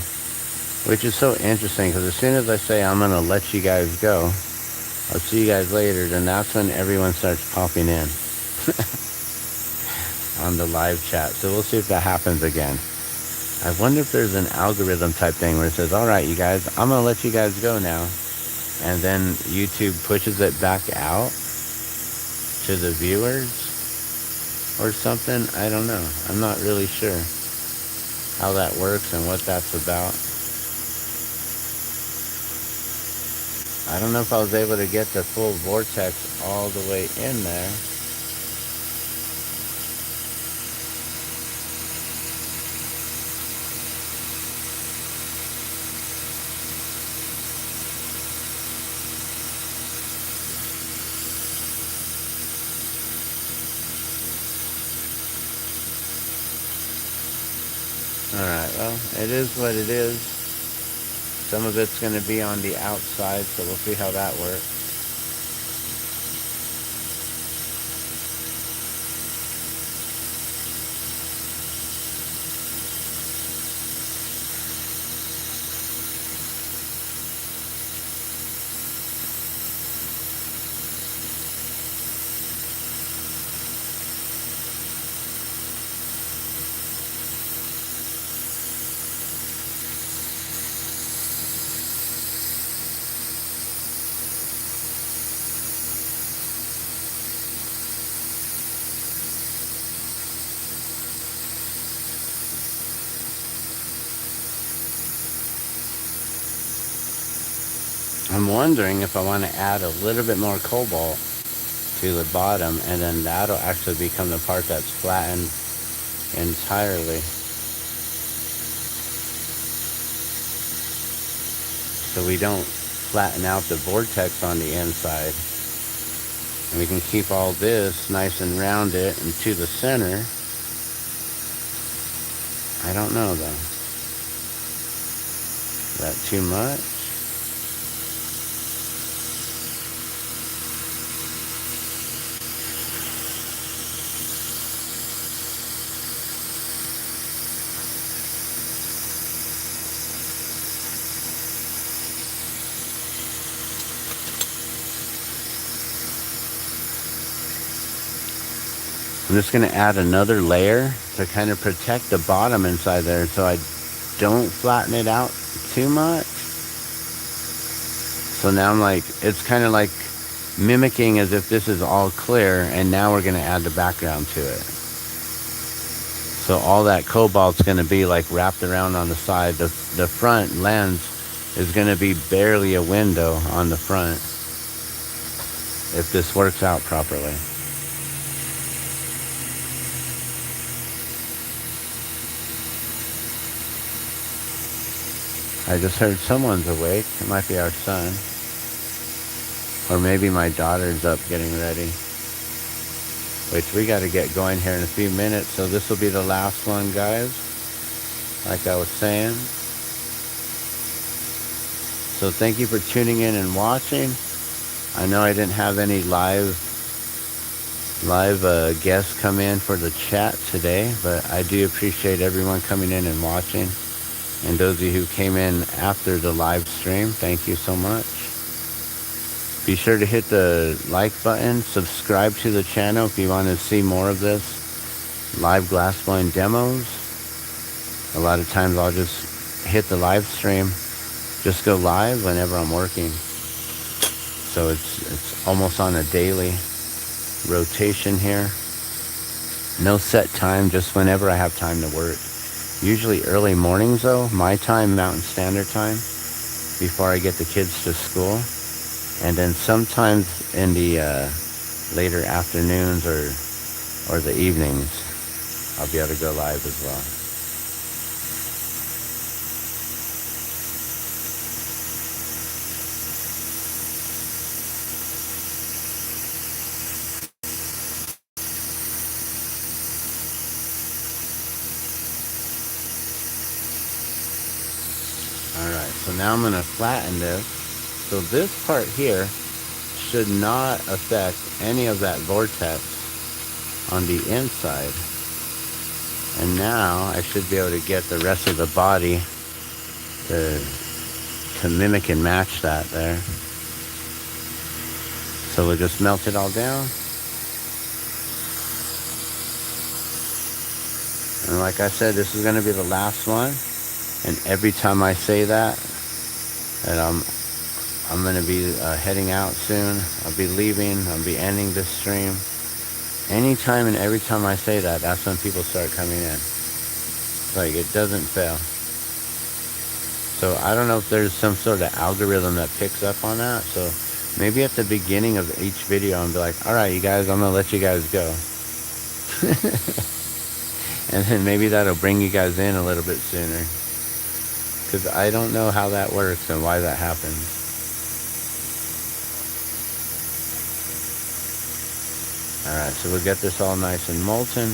Which is so interesting because as soon as I say I'm going to let you guys go, I'll see you guys later, then that's when everyone starts popping in on the live chat. So we'll see if that happens again. I wonder if there's an algorithm type thing where it says, alright you guys, I'm going to let you guys go now. And then YouTube pushes it back out to the viewers or something. I don't know. I'm not really sure how that works and what that's about. I don't know if I was able to get the full vortex all the way in there. Alright, well, it is what it is. Some of it's going to be on the outside, so we'll see how that works. I'm wondering if I want to add a little bit more cobalt to the bottom, and then that'll actually become the part that's flattened entirely. So we don't flatten out the vortex on the inside. And we can keep all this nice and rounded and to the center. I don't know though. Is that too much? I'm just going to add another layer to kind of protect the bottom inside there so I don't flatten it out too much. So now I'm like, it's kind of like mimicking as if this is all clear, and now we're going to add the background to it. So all that cobalt's going to be like wrapped around on the side. The front lens is going to be barely a window on the front if this works out properly. I just heard someone's awake. It might be our son. Or maybe my daughter's up getting ready. Which we got to get going here in a few minutes. So this will be the last one, guys. Like I was saying. So thank you for tuning in and watching. I know I didn't have any live guests come in for the chat today. But I do appreciate everyone coming in and watching. And those of you who came in after the live stream, thank you so much. Be sure to hit the like button, subscribe to the channel if you want to see more of this live glass blowing demos. A lot of times I'll just hit the live stream, just go live whenever I'm working. So it's almost on a daily rotation here. No set time, just whenever I have time to work. Usually early mornings though, my time, Mountain Standard Time, before I get the kids to school. And then sometimes in the later afternoons or the evenings, I'll be able to go live as well. Alright, so now I'm going to flatten this. So this part here should not affect any of that vortex on the inside. And now I should be able to get the rest of the body to mimic and match that there. So we'll just melt it all down. And like I said, this is going to be the last one. And every time I say that I'm going to be heading out soon. I'll be leaving. I'll be ending this stream. Anytime and every time I say that, that's when people start coming in. Like, it doesn't fail. So I don't know if there's some sort of algorithm that picks up on that. So maybe at the beginning of each video, I'll be like, all right, you guys, I'm going to let you guys go. And then maybe that'll bring you guys in a little bit sooner. Because I don't know how that works and why that happens. Alright, so we'll get this all nice and molten.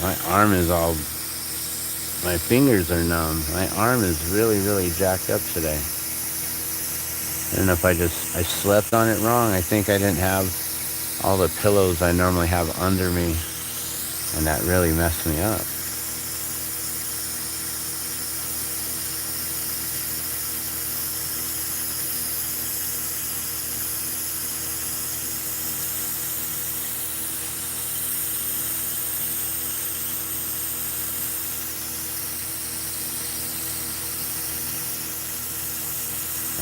My arm is all, my fingers are numb. My arm is really, really jacked up today. I don't know if I slept on it wrong. I think I didn't have all the pillows I normally have under me, and that really messed me up.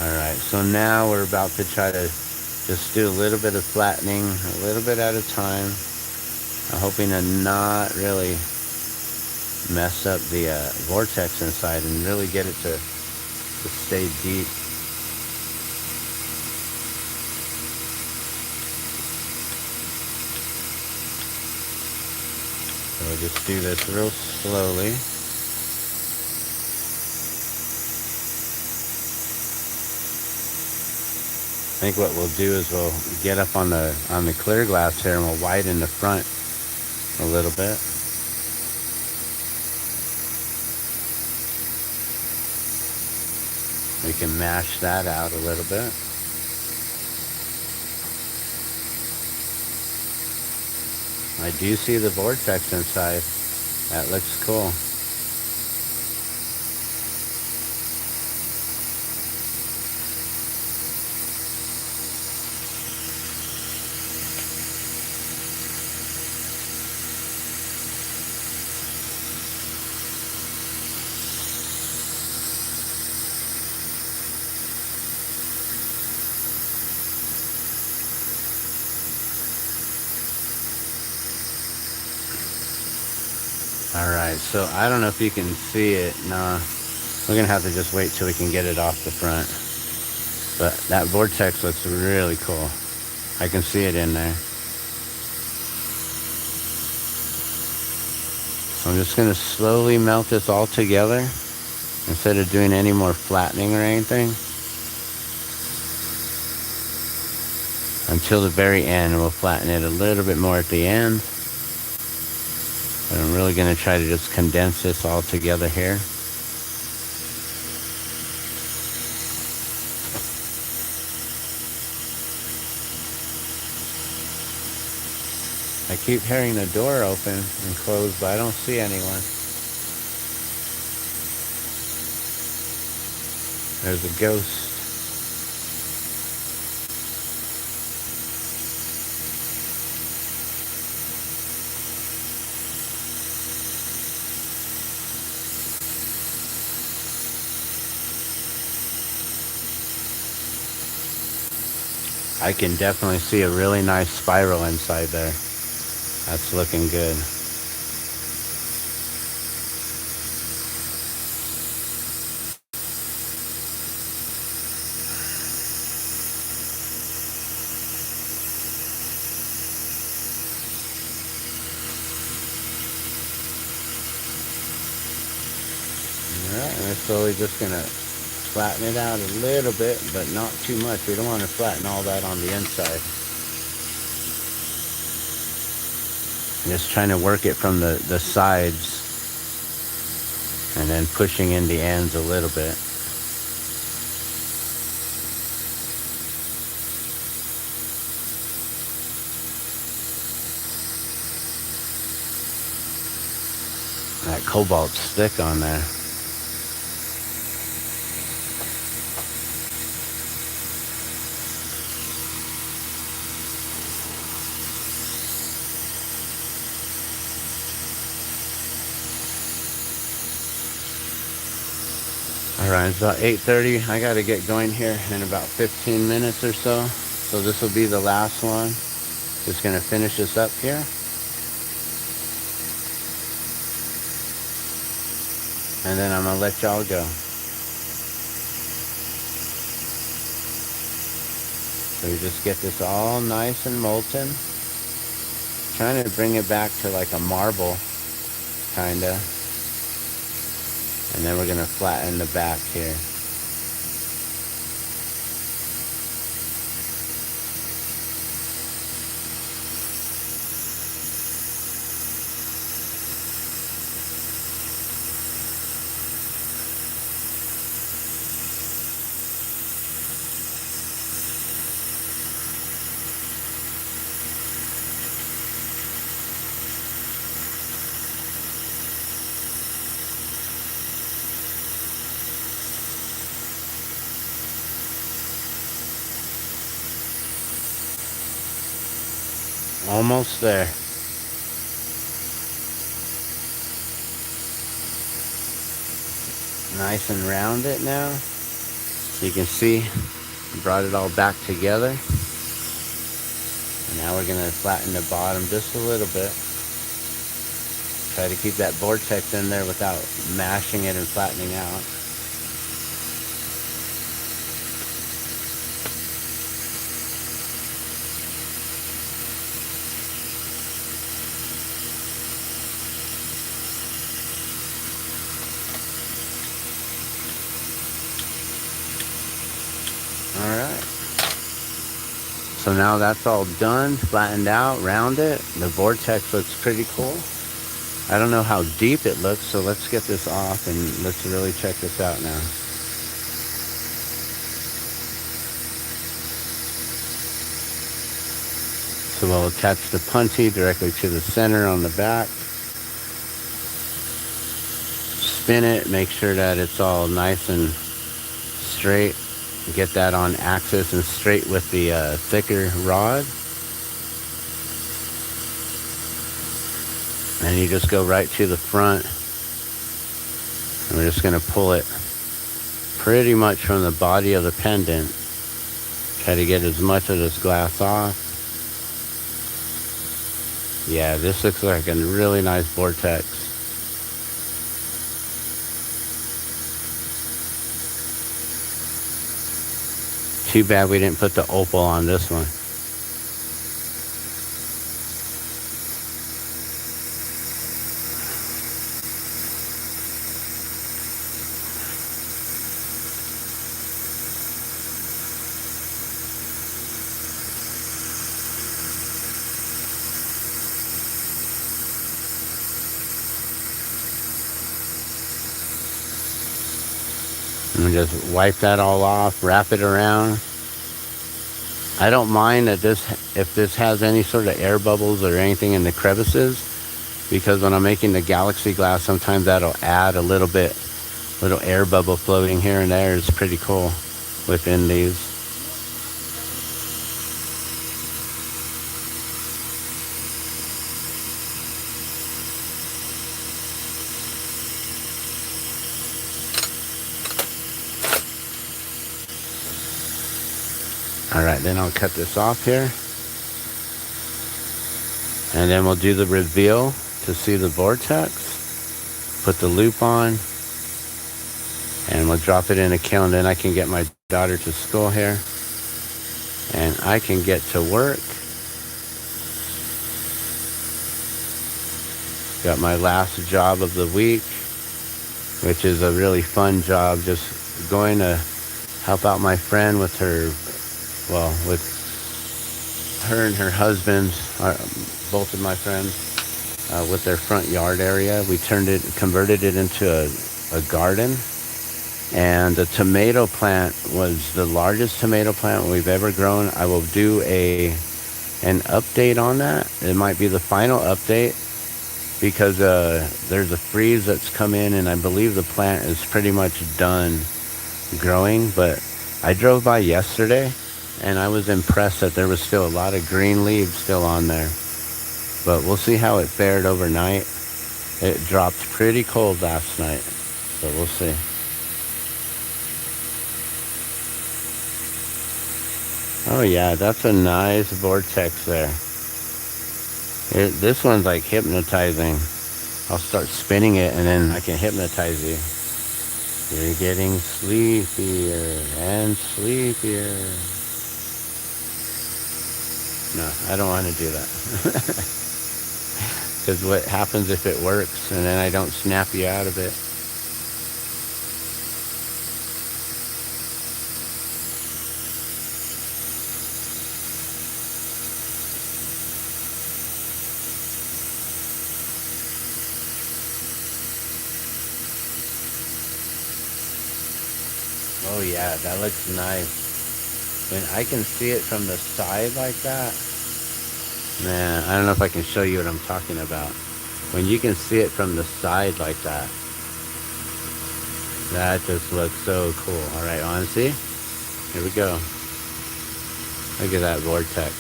Alright, so now we're about to try to just do a little bit of flattening, a little bit at a time. I'm hoping to not really mess up the vortex inside and really get it to stay deep. So we'll just do this real slowly. I think what we'll do is we'll get up on the clear glass here and we'll widen the front a little bit. We can mash that out a little bit. I do see the vortex inside. That looks cool. Alright, so I don't know if you can see it. Nah, we're going to have to just wait till we can get it off the front. But that vortex looks really cool. I can see it in there. So I'm just going to slowly melt this all together instead of doing any more flattening or anything. Until the very end. We'll flatten it a little bit more at the end. But I'm really going to try to just condense this all together here. I keep hearing the door open and close, but I don't see anyone. There's a ghost. I can definitely see a really nice spiral inside there. That's looking good. Alright, and we're slowly just going to flatten it out a little bit, but not too much. We don't want to flatten all that on the inside. Just trying to work it from the sides and then pushing in the ends a little bit. That cobalt's thick on there. Alright, it's about 8:30. I gotta get going here in about 15 minutes or so. So this will be the last one. Just gonna finish this up here. And then I'm gonna let y'all go. So you just get this all nice and molten. Trying to bring it back to like a marble, kinda. And then we're gonna flatten the back here. Almost there. Nice and round it now. You can see, brought it all back together. And now we're gonna flatten the bottom just a little bit. Try to keep that vortex in there without mashing it and flattening out. Alright. So now that's all done, flattened out, rounded. The vortex looks pretty cool. I don't know how deep it looks, so let's get this off and let's really check this out now. So we'll attach the puntee directly to the center on the back. Spin it, make sure that it's all nice and straight. Get that on axis and straight with the thicker rod. And you just go right to the front. And we're just going to pull it pretty much from the body of the pendant. Try to get as much of this glass off. Yeah, this looks like a really nice vortex. Too bad we didn't put the opal on this one. And just wipe that all off, wrap it around. I don't mind that this if this has any sort of air bubbles or anything in the crevices, because when I'm making the galaxy glass, sometimes that'll add a little bit, little air bubble floating here and there. It's pretty cool within these. All right, then I'll cut this off here. And then we'll do the reveal to see the vortex. Put the loop on. And we'll drop it in a kiln. Then I can get my daughter to school here. And I can get to work. Got my last job of the week, which is a really fun job. Just going to help out my friend with her, well, with her and her husband, both of my friends, with their front yard area. We converted it into a garden. And the tomato plant was the largest tomato plant we've ever grown. I will do an update on that. It might be the final update because there's a freeze that's come in, and I believe the plant is pretty much done growing. But I drove by yesterday, and I was impressed that there was still a lot of green leaves still on there. But we'll see how it fared overnight. It dropped pretty cold last night, so we'll see. Oh yeah, that's a nice vortex there. This one's like hypnotizing. I'll start spinning it and then I can hypnotize you. You're getting sleepier and sleepier. No, I don't want to do that. Because what happens if it works and then I don't snap you out of it? Oh yeah, that looks nice. When I can see it from the side like that, man, I don't know if I can show you what I'm talking about. When you can see it from the side like that, that just looks so cool. All right, on, see? Here we go. Look at that vortex.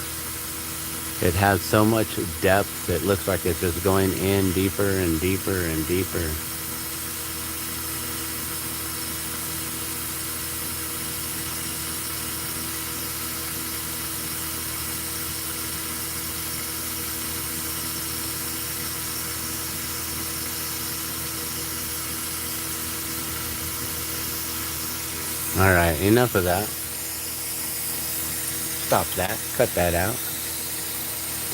It has so much depth, it looks like it's just going in deeper and deeper and deeper. All right, enough of that. Stop that. Cut that out.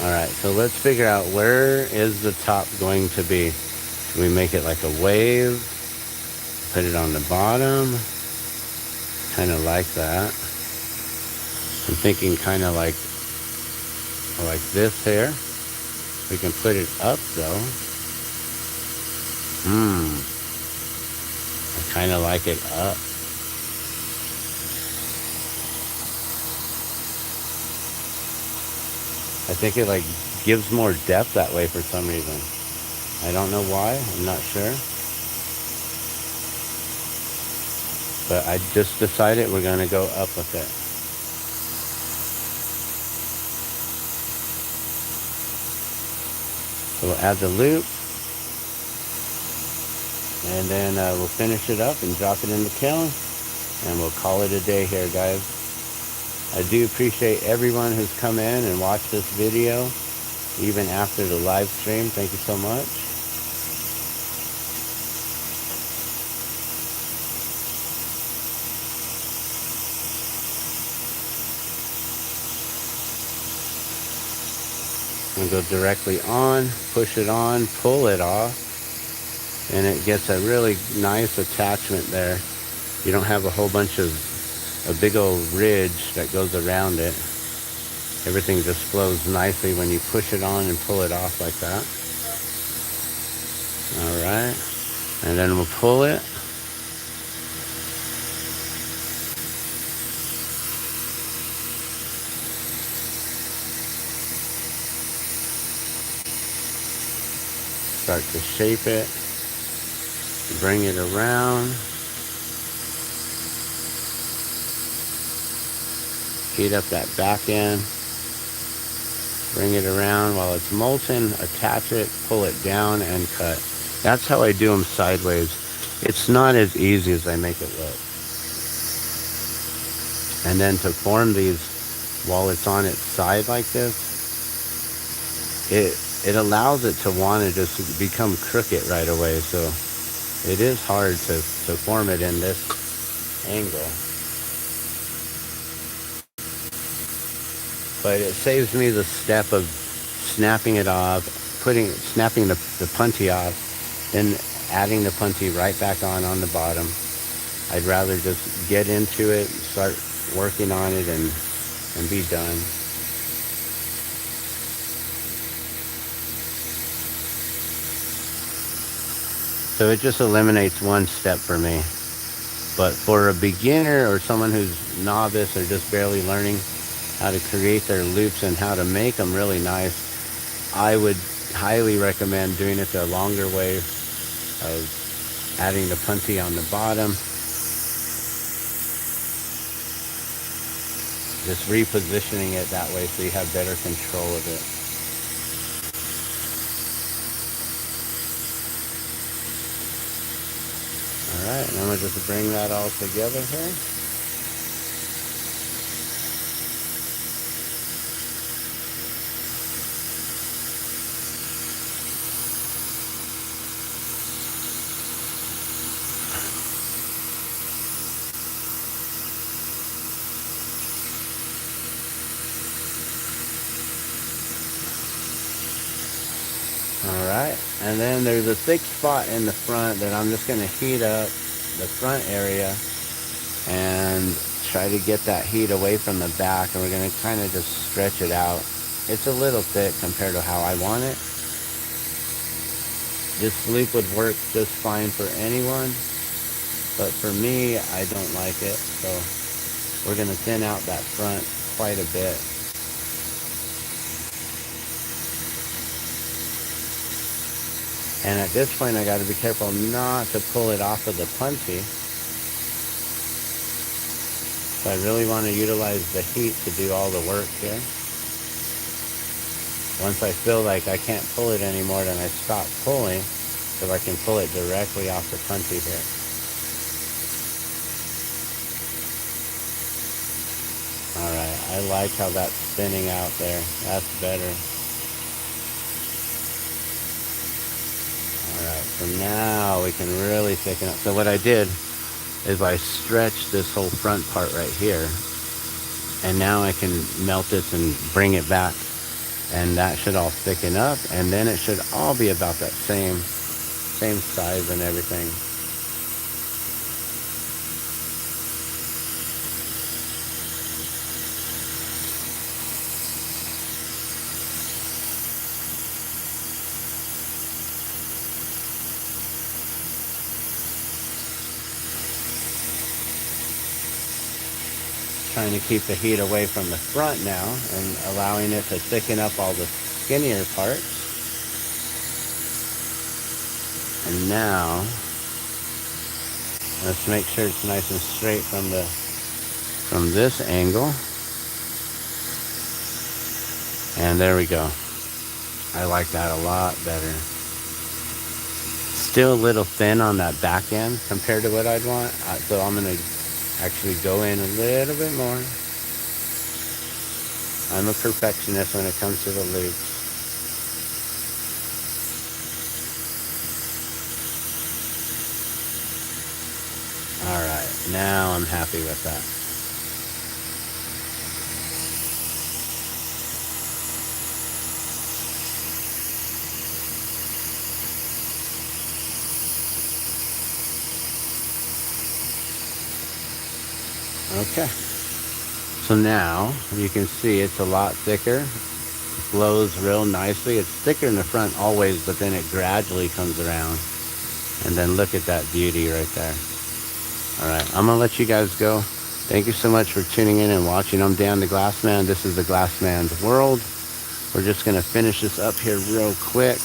All right, so let's figure out where is the top going to be. Should we make it like a wave? Put it on the bottom. Kind of like that. I'm thinking kind of like this here. We can put it up though. I kind of like it up. I think it like gives more depth that way for some reason. I don't know why, I'm not sure. But I just decided we're gonna go up with it. So we'll add the loop. And then we'll finish it up and drop it in the kiln. And we'll call it a day here, guys. I do appreciate everyone who's come in and watched this video, even after the live stream. Thank you so much. I'm going to go directly on, push it on, pull it off, and it gets a really nice attachment there. You don't have a whole bunch of a big old ridge that goes around it. Everything just flows nicely when you push it on and pull it off like that. All right, and then we'll pull it. Start to shape it, bring it around, heat up that back end, bring it around while it's molten, attach it, pull it down, and cut. That's how I do them sideways. It's not as easy as I make it look. And then to form these while it's on its side like this, it allows it to want to just become crooked right away. So it is hard to form it in this angle. But it saves me the step of snapping it off, snapping the puntee off, then adding the puntee right back on the bottom. I'd rather just get into it, start working on it, and be done. So it just eliminates one step for me. But for a beginner or someone who's novice or just barely learning how to create their loops and how to make them really nice, I would highly recommend doing it the longer way of adding the puntee on the bottom, just repositioning it that way so you have better control of it. Alright, and I'm going to just bring that all together here. Alright, and then there's a thick spot in the front that I'm just going to heat up the front area and try to get that heat away from the back, and we're going to kind of just stretch it out. It's a little thick compared to how I want it. This loop would work just fine for anyone, but for me, I don't like it, so we're going to thin out that front quite a bit. And at this point, I got to be careful not to pull it off of the puntee. So I really want to utilize the heat to do all the work here. Once I feel like I can't pull it anymore, then I stop pulling so I can pull it directly off the puntee here. Alright, I like how that's spinning out there. That's better. Alright, so now we can really thicken up. So what I did is I stretched this whole front part right here, and now I can melt this and bring it back, and that should all thicken up, and then it should all be about that same size and everything. Trying to keep the heat away from the front now and allowing it to thicken up all the skinnier parts. And now let's make sure it's nice and straight from this angle. And there we go. I like that a lot better. Still a little thin on that back end compared to what I'd want, so I'm going to actually go in a little bit more. I'm a perfectionist when it comes to the loops. Alright, now I'm happy with that. Okay, so now you can see it's a lot thicker. It flows real nicely. It's thicker in the front always, but then it gradually comes around. And then look at that beauty right there. Alright, I'm going to let you guys go. Thank you so much for tuning in and watching. I'm Dan the Glassman. This is the Glassman's World. We're just going to finish this up here real quick.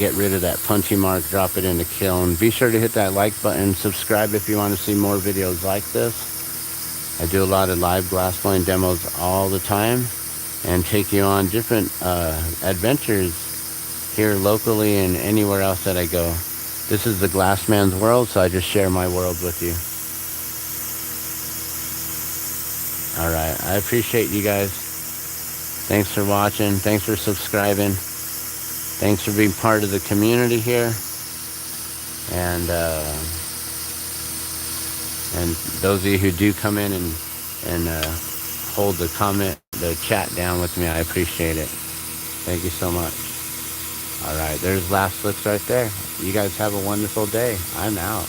get rid of that punchy mark, drop it in the kiln. Be sure to hit that like button, subscribe if you want to see more videos like this. I do a lot of live glass blowing demos all the time and take you on different adventures here locally and anywhere else that I go. This is the Glassman's world, so I just share my world with you. Alright, I appreciate you guys. Thanks for watching. Thanks for subscribing. Thanks for being part of the community here. And those of you who do come in and hold the chat down with me, I appreciate it. Thank you so much. Alright, there's last looks right there. You guys have a wonderful day. I'm out.